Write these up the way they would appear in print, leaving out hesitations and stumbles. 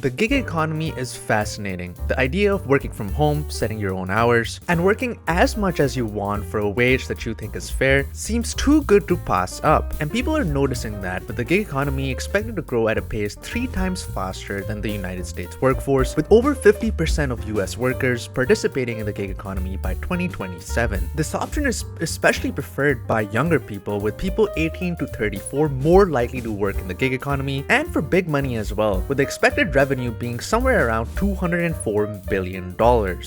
The gig economy is fascinating. The idea of working from home, setting your own hours, and working as much as you want for a wage that you think is fair seems too good to pass up. And people are noticing that, with the gig economy expected to grow at a pace 3 times faster than the United States workforce, with over 50% of US workers participating in the gig economy by 2027. This option is especially preferred by younger people, with people 18 to 34 more likely to work in the gig economy, and for big money as well, with the expected revenue being somewhere around $204 billion.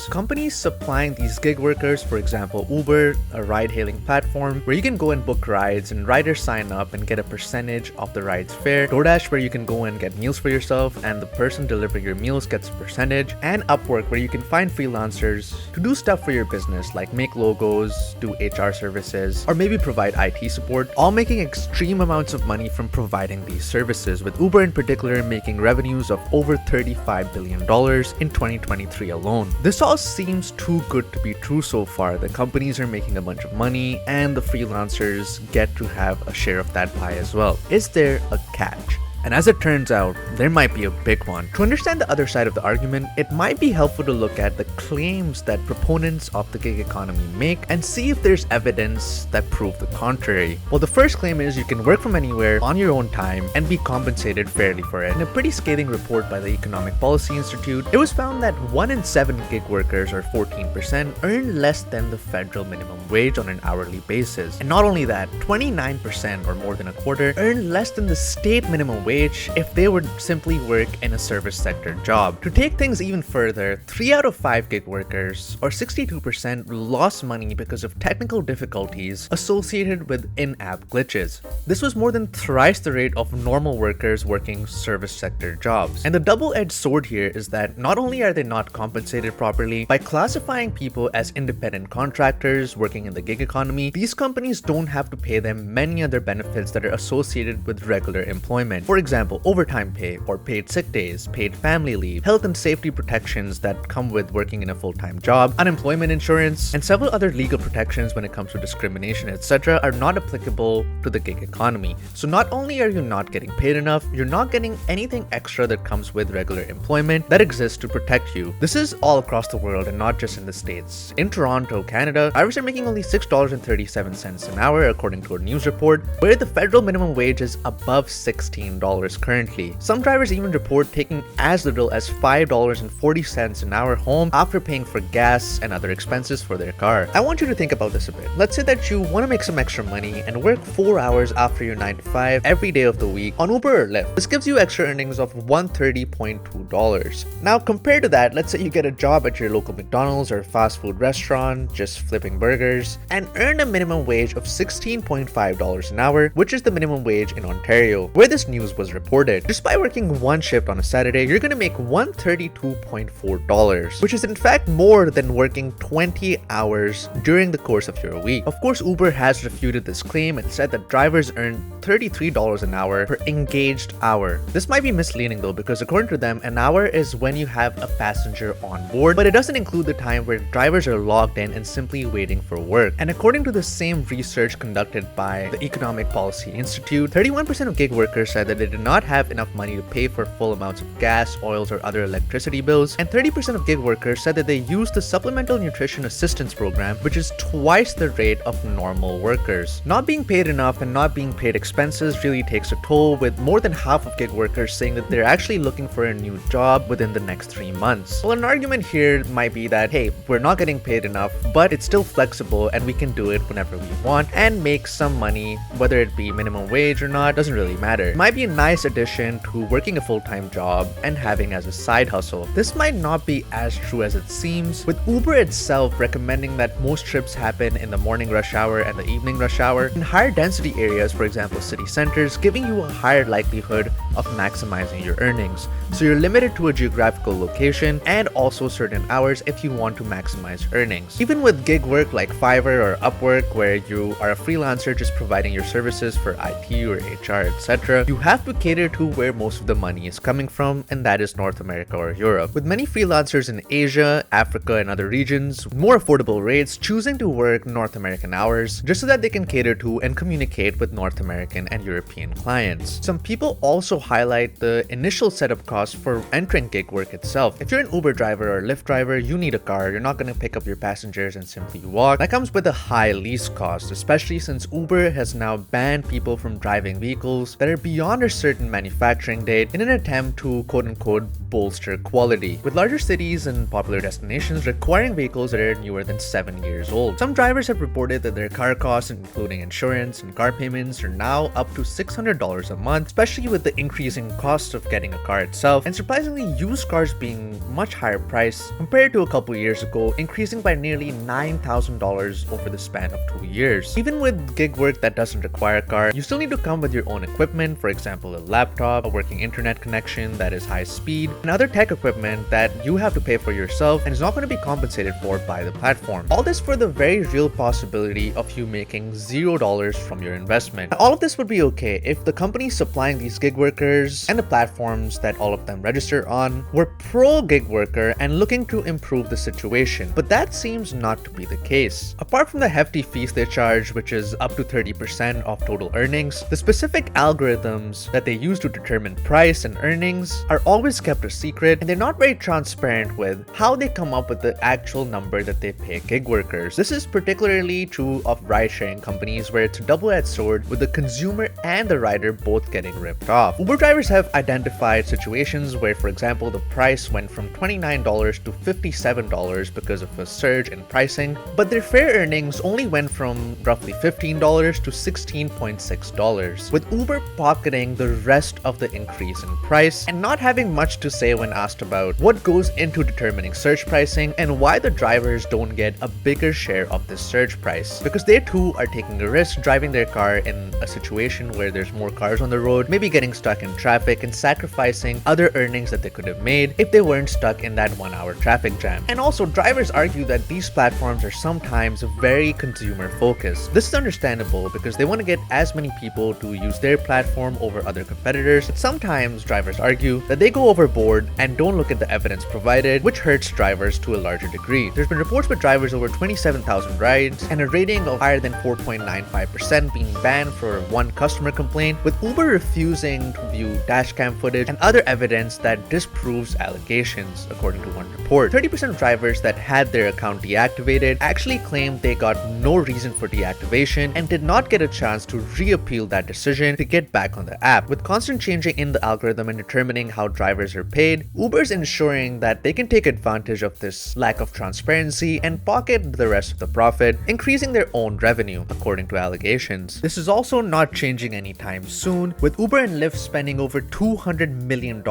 Companies supplying these gig workers, for example Uber, a ride-hailing platform where you can go and book rides and riders sign up and get a percentage of the ride's fare, DoorDash where you can go and get meals for yourself and the person delivering your meals gets a percentage, and Upwork where you can find freelancers to do stuff for your business like make logos, do HR services, or maybe provide IT support, all making extreme amounts of money from providing these services, with Uber in particular making revenues of over $35 billion in 2023 alone. This all seems too good to be true so far. The companies are making a bunch of money and the freelancers get to have a share of that pie as well. Is there a catch? And as it turns out, there might be a big one. To understand the other side of the argument, it might be helpful to look at the claims that proponents of the gig economy make and see if there's evidence that prove the contrary. Well, the first claim is you can work from anywhere on your own time and be compensated fairly for it. In a pretty scathing report by the Economic Policy Institute, it was found that 1 in 7 gig workers, or 14%, earn less than the federal minimum wage on an hourly basis. And not only that, 29%, or more than a quarter, earn less than the state minimum wage if they would simply work in a service sector job. To take things even further, 3 out of 5 gig workers, or 62%, lost money because of technical difficulties associated with in-app glitches. This was more than thrice the rate of normal workers working service sector jobs. And the double-edged sword here is that not only are they not compensated properly, by classifying people as independent contractors working in the gig economy, these companies don't have to pay them many other benefits that are associated with regular employment. For example, overtime pay or paid sick days, paid family leave, health and safety protections that come with working in a full-time job, unemployment insurance, and several other legal protections when it comes to discrimination, etc. are not applicable to the gig economy. So not only are you not getting paid enough, you're not getting anything extra that comes with regular employment that exists to protect you. This is all across the world and not just in the States. In Toronto, Canada, drivers are making only $6.37 an hour according to a news report, where the federal minimum wage is above $16 currently. Some drivers even report taking as little as $5.40 an hour home after paying for gas and other expenses for their car. I want you to think about this a bit. Let's say that you want to make some extra money and work 4 hours after your 9 to 5 every day of the week on Uber or Lyft. This gives you extra earnings of $130.2. Now compared to that, let's say you get a job at your local McDonald's or fast food restaurant just flipping burgers and earn a minimum wage of $16.5 an hour, which is the minimum wage in Ontario, where this news was reported. Just by working one shift on a Saturday, you're gonna make $132.4, which is in fact more than working 20 hours during the course of your week. Of course, Uber has refuted this claim and said that drivers earn $33 an hour per engaged hour. This might be misleading though, because according to them, an hour is when you have a passenger on board, but it doesn't include the time where drivers are logged in and simply waiting for work. And according to the same research conducted by the Economic Policy Institute, 31% of gig workers said that they did not have enough money to pay for full amounts of gas, oils, or other electricity bills, and 30% of gig workers said that they used the Supplemental Nutrition Assistance Program, which is twice the rate of normal workers. Not being paid enough and not being paid expenses really takes a toll, with more than half of gig workers saying that they're actually looking for a new job within the next 3 months. Well, an argument here might be that, hey, we're not getting paid enough, but it's still flexible and we can do it whenever we want and make some money, whether it be minimum wage or not, doesn't really matter. It might be a nice addition to working a full-time job and having as a side hustle. This might not be as true as it seems, with Uber itself recommending that most trips happen in the morning rush hour and the evening rush hour in higher density areas, for example city centers, giving you a higher likelihood of maximizing your earnings. So you're limited to a geographical location and also certain hours if you want to maximize earnings. Even with gig work like Fiverr or Upwork, where you are a freelancer just providing your services for IT or HR, etc., you have to cater to where most of the money is coming from, and that is North America or Europe. With many freelancers in Asia, Africa, and other regions with more affordable rates choosing to work North American hours just so that they can cater to and communicate with North American and European clients. Some people also highlight the initial setup costs for entering gig work itself. If you're an Uber driver or Lyft driver, you need a car. You're not going to pick up your passengers and simply walk. That comes with a high lease cost, especially since Uber has now banned people from driving vehicles that are beyond a certain manufacturing date in an attempt to quote-unquote bolster quality, with larger cities and popular destinations requiring vehicles that are newer than 7 years old. Some drivers have reported that their car costs, including insurance and car payments, are now up to $600 a month, especially with the increasing cost of getting a car itself, and surprisingly used cars being much higher priced compared to a couple years ago, increasing by nearly $9,000 over the span of 2 years. Even with gig work that doesn't require a car, you still need to come with your own equipment, for example a laptop, a working internet connection that is high speed, and other tech equipment that you have to pay for yourself and is not going to be compensated for by the platform. All this for the very real possibility of you making $0 from your investment. Now, all of this would be okay if the companies supplying these gig workers and the platforms that all of them register on were pro gig worker and looking to improve the situation, but that seems not to be the case. Apart from the hefty fees they charge, which is up to 30% of total earnings, the specific algorithms that they use to determine price and earnings are always kept a secret, and they're not very transparent with how they come up with the actual number that they pay gig workers. This is particularly true of ride-sharing companies, where it's a double-edged sword with the consumer and the rider both getting ripped off. Uber drivers have identified situations where, for example, the price went from $29 to $57 because of a surge in pricing, but their fare earnings only went from roughly $15 to $16.6, with Uber pocketing the rest of the increase in price and not having much to say when asked about what goes into determining surge pricing and why the drivers don't get a bigger share of this surge price, because they too are taking a risk driving their car in a situation where there's more cars on the road, maybe getting stuck in traffic and sacrificing other earnings that they could have made if they weren't stuck in that 1 hour traffic jam. And also, drivers argue that these platforms are sometimes very consumer focused. This is understandable because they want to get as many people to use their platform over other competitors, but sometimes drivers argue that they go overboard and don't look at the evidence provided, which hurts drivers to a larger degree. There's been reports with drivers over 27,000 rides and a rating of higher than 4.95% being banned for one customer complaint, with Uber refusing to view dashcam footage and other evidence that disproves allegations, according to one report. 30% of drivers that had their account deactivated actually claimed they got no reason for deactivation and did not get a chance to reappeal that decision to get back on the app. With constant changing in the algorithm and determining how drivers are paid, Uber's ensuring that they can take advantage of this lack of transparency and pocket the rest of the profit, increasing their own revenue, according to allegations. This is also not changing anytime soon, with Uber and Lyft spending over $200 million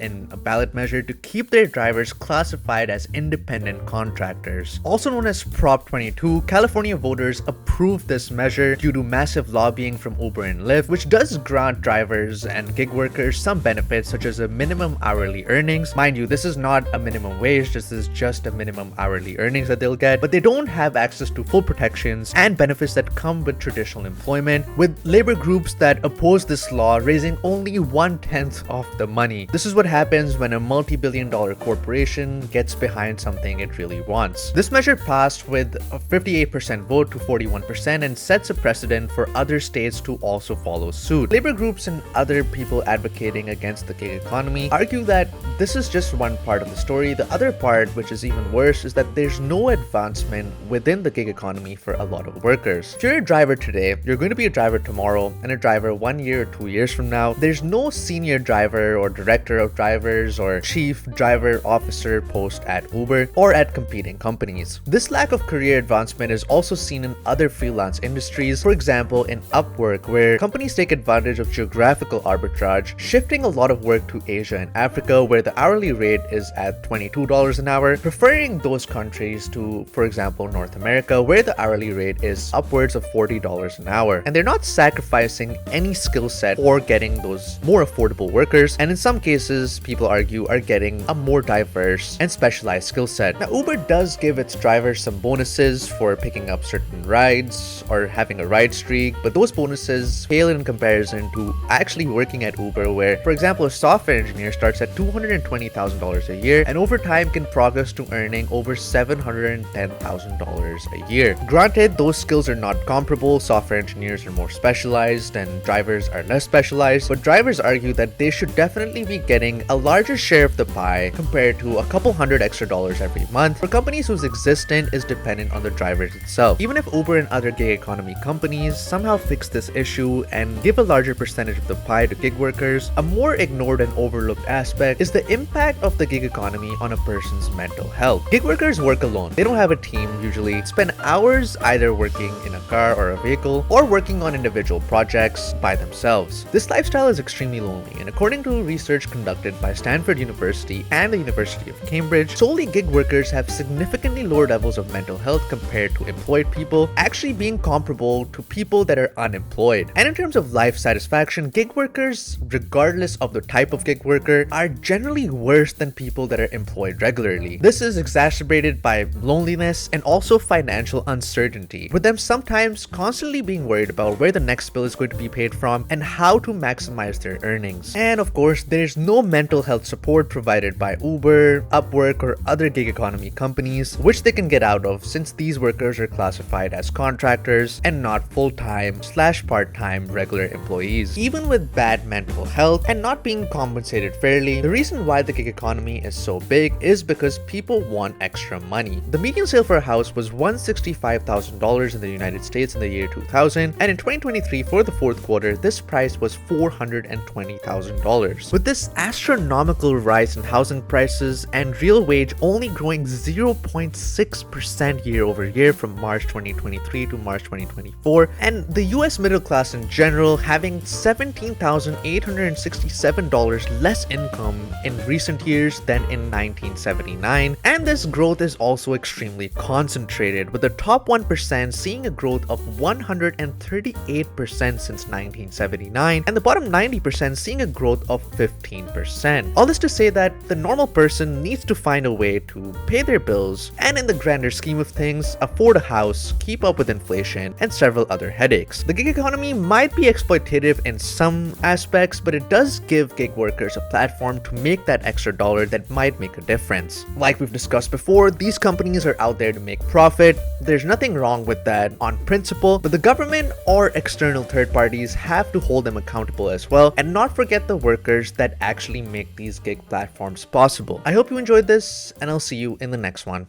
in a ballot measure to keep their drivers classified as independent contractors. Also known as Prop 22, California voters approved this measure due to massive lobbying from Uber and Lyft, which does grant drivers and gig workers some benefits such as a minimum hourly earnings. Mind you, this is not a minimum wage, this is just a minimum hourly earnings that they'll get, but they don't have access to full protections and benefits that come with traditional employment, with labor groups that oppose this law raising only 1/10 of the money. This is what happens when a multi-billion-dollar corporation gets behind something it really wants. This measure passed with a 58% vote to 41% and sets a precedent for other states to also follow suit. Labor groups and other people advocating against the gig economy argue that this is just one part of the story. The other part, which is even worse, is that there's no advancement within the gig economy for a lot of workers. If you're a driver today, you're going to be a driver tomorrow and a driver 1 year or 2 years from now. There's no senior driver or director of drivers or chief driver officer post at Uber or at competing companies. This lack of career advancement is also seen in other freelance industries, for example in Upwork, where companies take advantage of geographical arbitrage, shifting a lot of work to Asia and Africa, where the hourly rate is at $22 an hour, preferring those countries to, for example, North America, where the hourly rate is upwards of $40 an hour. And they're not sacrificing any skill set or getting those more affordable workers, and in some cases, people argue, are getting a more diverse and specialized skill set. Now, Uber does give its drivers some bonuses for picking up certain rides or having a ride streak, but those bonuses pale in comparison to actually working at Uber, where, for example, a software engineer starts at at $220,000 a year and over time can progress to earning over $710,000 a year. Granted, those skills are not comparable. Software engineers are more specialized and drivers are less specialized, but drivers argue that they should definitely be getting a larger share of the pie compared to a couple hundred extra dollars every month for companies whose existence is dependent on the drivers itself. Even if Uber and other gig economy companies somehow fix this issue and give a larger percentage of the pie to gig workers, a more ignored and overlooked aspect is the impact of the gig economy on a person's mental health. Gig workers work alone. They don't have a team usually, spend hours either working in a car or a vehicle or working on individual projects by themselves. This lifestyle is extremely lonely, and according to research conducted by Stanford University and the University of Cambridge, solely gig workers have significantly lower levels of mental health compared to employed people, actually being comparable to people that are unemployed. And in terms of life satisfaction, gig workers, regardless of the type of gig worker, are generally worse than people that are employed regularly. This is exacerbated by loneliness and also financial uncertainty, with them sometimes constantly being worried about where the next bill is going to be paid from and how to maximize their earnings. And of course, there's no mental health support provided by Uber, Upwork, or other gig economy companies, which they can get out of since these workers are classified as contractors and not full-time/part-time regular employees. Even with bad mental health and not being compensated fairly, the reason why the gig economy is so big is because people want extra money. The median sale for a house was $165,000 in the United States in the year 2000, and in 2023 for the fourth quarter, this price was $420,000. With this astronomical rise in housing prices and real wage only growing 0.6% year over year from March 2023 to March 2024, and the US middle class in general having $17,867 less income in recent years than in 1979, and this growth is also extremely concentrated, with the top 1% seeing a growth of 138% since 1979 and the bottom 90% seeing a growth of 15%. All this to say that the normal person needs to find a way to pay their bills and, in the grander scheme of things, afford a house, keep up with inflation, and several other headaches. The gig economy might be exploitative in some aspects, but it does give gig workers a platform to make that extra dollar that might make a difference. Like we've discussed before, these companies are out there to make profit. There's nothing wrong with that on principle, but the government or external third parties have to hold them accountable as well and not forget the workers that actually make these gig platforms possible. I hope you enjoyed this, and I'll see you in the next one.